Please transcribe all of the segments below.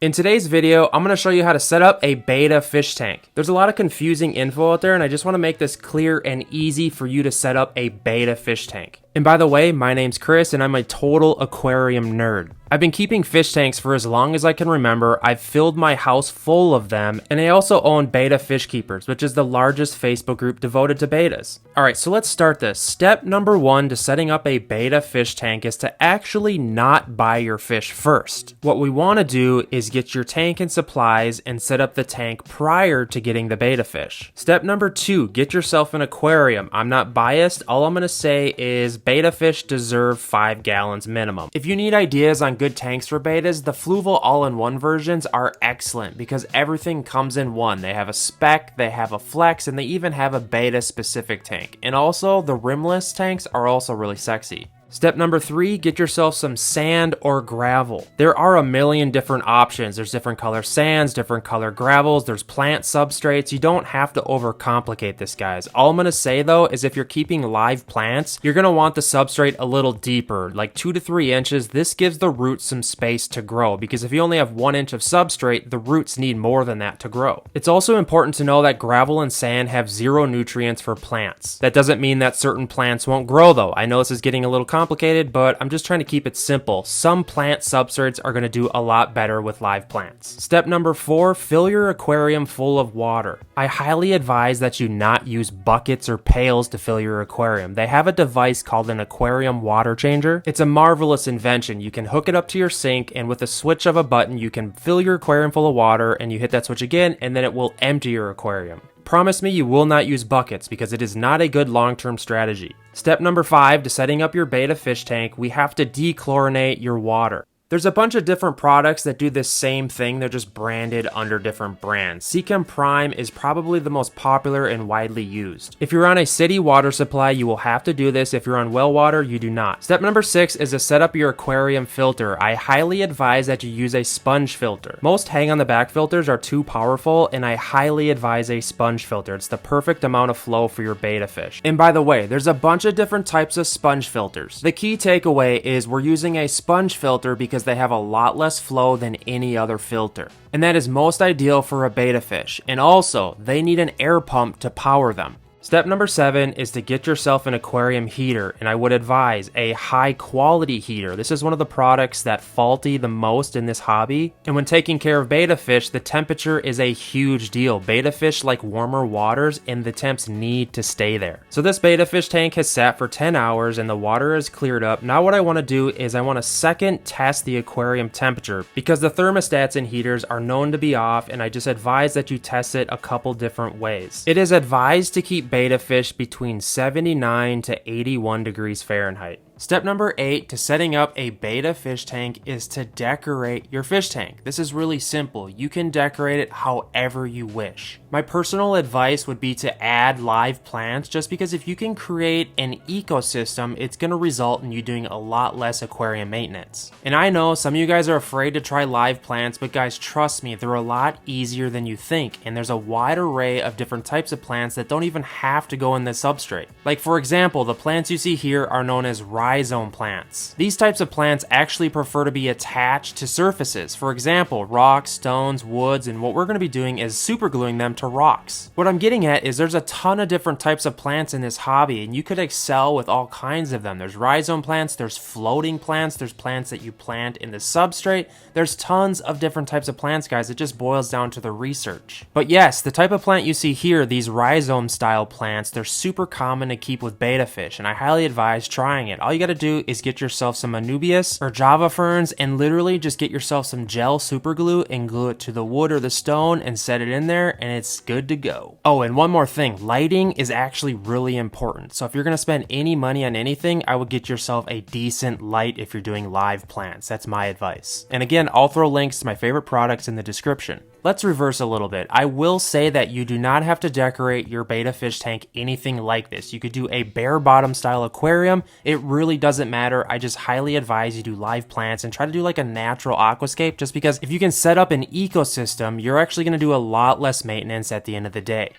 In today's video, I'm going to show you how to set up a Betta fish tank. There's a lot of confusing info out there, and I just want to make this clear and easy for you to set up a Betta fish tank. And by the way, my name's Chris, and I'm a total aquarium nerd. I've been keeping fish tanks for as long as I can remember. I've filled my house full of them, and I also own Betta Fish Keepers, which is the largest Facebook group devoted to bettas. Alright, so let's start this. Step number 1 to setting up a Betta fish tank is to actually not buy your fish first. What we want to do is get your tank and supplies and set up the tank prior to getting the Betta fish. Step number 2, get yourself an aquarium. I'm not biased. All I'm going to say is Betta fish deserve 5 gallons minimum. If you need ideas on good tanks for bettas, the Fluval all-in-one versions are excellent because everything comes in one. They have a spec, they have a flex, and they even have a Betta specific tank. And also, the rimless tanks are also really sexy. Step number 3, get yourself some sand or gravel. There are a million different options. There's different color sands, different color gravels, there's plant substrates. You don't have to overcomplicate this, guys. All I'm going to say though is if you're keeping live plants, you're going to want the substrate a little deeper, like 2 to 3 inches. This gives the roots some space to grow because if you only have 1 inch of substrate, the roots need more than that to grow. It's also important to know that gravel and sand have 0 nutrients for plants. That doesn't mean that certain plants won't grow though. I know this is getting a little complicated, but I'm just trying to keep it simple. Some plant substrates are going to do a lot better with live plants. Step number 4, fill your aquarium full of water. I highly advise that you not use buckets or pails to fill your aquarium. They have a device called an aquarium water changer. It's a marvelous invention. You can hook it up to your sink, and with a switch of a button, you can fill your aquarium full of water, and you hit that switch again, and then it will empty your aquarium. Promise me you will not use buckets because it is not a good long-term strategy. Step number 5, to setting up your Betta fish tank, we have to dechlorinate your water. There's a bunch of different products that do this same thing, they're just branded under different brands. Seachem Prime is probably the most popular and widely used. If you're on a city water supply, you will have to do this. If you're on well water, you do not. Step number 6 is to set up your aquarium filter. I highly advise that you use a sponge filter. Most hang on the back filters are too powerful, and I highly advise a sponge filter. It's the perfect amount of flow for your betta fish. And by the way, there's a bunch of different types of sponge filters. The key takeaway is we're using a sponge filter because they have a lot less flow than any other filter. And that is most ideal for a betta fish. And also, they need an air pump to power them. Step number 7 is to get yourself an aquarium heater, and I would advise a high quality heater. This is one of the products that faulty the most in this hobby, and when taking care of betta fish, the temperature is a huge deal. Betta fish like warmer waters, and the temps need to stay there. So this betta fish tank has sat for 10 hours and the water is cleared up. Now what I want to do is I want to second test the aquarium temperature because the thermostats in heaters are known to be off, and I just advise that you test it a couple different ways. It is advised to keep betta fish between 79 to 81 degrees Fahrenheit. Step number 8 to setting up a betta fish tank is to decorate your fish tank. This is really simple. You can decorate it however you wish. My personal advice would be to add live plants just because if you can create an ecosystem, it's going to result in you doing a lot less aquarium maintenance. And I know some of you guys are afraid to try live plants, but guys, trust me, they're a lot easier than you think. And there's a wide array of different types of plants that don't even have to go in the substrate. Like for example, the plants you see here are known as rhizome plants. These types of plants actually prefer to be attached to surfaces. For example, rocks, stones, woods, and what we're going to be doing is super gluing them to rocks. What I'm getting at is there's a ton of different types of plants in this hobby, and you could excel with all kinds of them. There's rhizome plants, there's floating plants, there's plants that you plant in the substrate. There's tons of different types of plants, guys. It just boils down to the research. But yes, the type of plant you see here, these rhizome style plants, they're super common to keep with betta fish, and I highly advise trying it. All you gotta do is get yourself some Anubias or Java ferns and literally just get yourself some gel super glue and glue it to the wood or the stone and set it in there, and it's good to go. Oh, and one more thing, lighting is actually really important. So if you're gonna spend any money on anything, I would get yourself a decent light if you're doing live plants. That's my advice. And again, I'll throw links to my favorite products in the description. Let's reverse a little bit. I will say that you do not have to decorate your betta fish tank anything like this. You could do a bare bottom style aquarium. It really doesn't matter. I just highly advise you do live plants and try to do like a natural aquascape, just because if you can set up an ecosystem, you're actually going to do a lot less maintenance at the end of the day.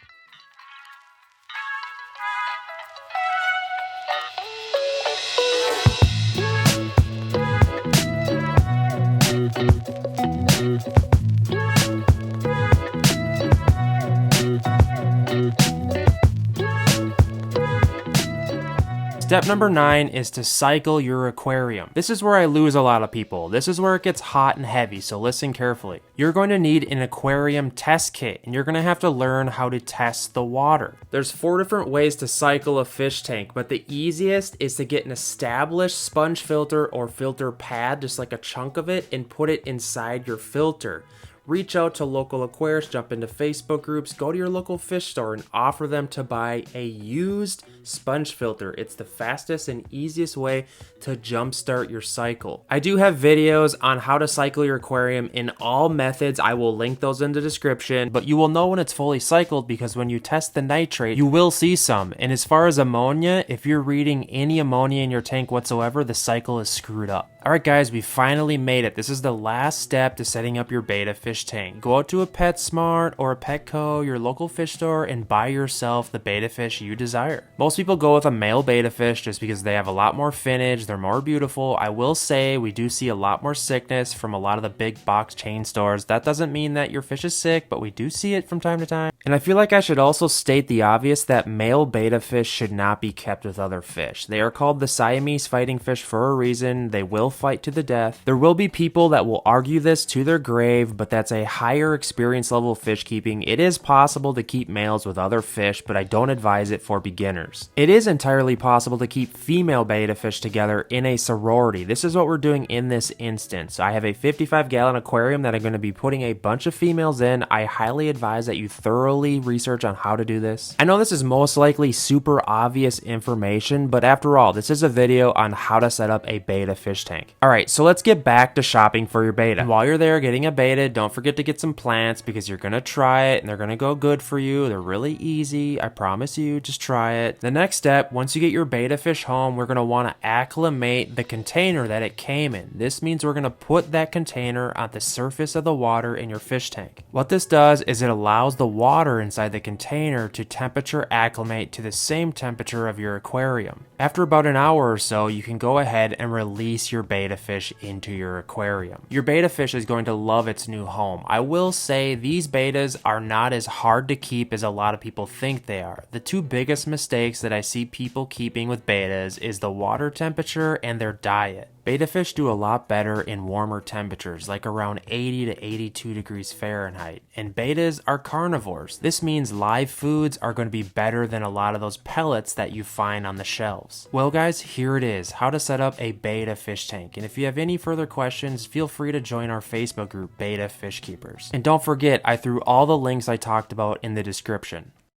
Step number 9 is to cycle your aquarium. This is where I lose a lot of people. This is where it gets hot and heavy, so listen carefully. You're going to need an aquarium test kit, and you're going to have to learn how to test the water. There's 4 different ways to cycle a fish tank, but the easiest is to get an established sponge filter or filter pad, just like a chunk of it, and put it inside your filter. Reach out to local aquarists, jump into Facebook groups, go to your local fish store and offer them to buy a used sponge filter. It's the fastest and easiest way to jumpstart your cycle. I do have videos on how to cycle your aquarium in all methods. I will link those in the description, but you will know when it's fully cycled because when you test the nitrate, you will see some. And as far as ammonia, if you're reading any ammonia in your tank whatsoever, the cycle is screwed up. Alright guys, we finally made it. This is the last step to setting up your betta fish tank. Go out to a PetSmart or a Petco, your local fish store, and buy yourself the betta fish you desire. Most people go with a male betta fish just because they have a lot more finnage, they're more beautiful. I will say we do see a lot more sickness from a lot of the big box chain stores. That doesn't mean that your fish is sick, but we do see it from time to time. And I feel like I should also state the obvious that male betta fish should not be kept with other fish. They are called the Siamese fighting fish for a reason. They will fight to the death. There will be people that will argue this to their grave, but that's a higher experience level of fish keeping. It is possible to keep males with other fish, but I don't advise it for beginners. It is entirely possible to keep female betta fish together in a sorority. This is what we're doing in this instance. I have a 55-gallon aquarium that I'm going to be putting a bunch of females in. I highly advise that you thoroughly research on how to do this. I know this is most likely super obvious information, but after all, this is a video on how to set up a betta fish tank. Alright, so let's get back to shopping for your betta. And while you're there getting a betta, don't forget to get some plants because you're going to try it and they're going to go good for you. They're really easy. I promise you, just try it. The next step, once you get your betta fish home, we're going to want to acclimate the container that it came in. This means we're going to put that container on the surface of the water in your fish tank. What this does is it allows the water inside the container to temperature acclimate to the same temperature of your aquarium. After about an hour or so, you can go ahead and release your betta fish into your aquarium. Your betta fish is going to love its new home. I will say these bettas are not as hard to keep as a lot of people think they are. The 2 biggest mistakes that I see people keeping with bettas is the water temperature and their diet. Betta fish do a lot better in warmer temperatures, like around 80 to 82 degrees Fahrenheit. And bettas are carnivores. This means live foods are going to be better than a lot of those pellets that you find on the shelves. Well guys, here it is, how to set up a betta fish tank. And if you have any further questions, feel free to join our Facebook group, Betta Fish Keepers. And don't forget, I threw all the links I talked about in the description.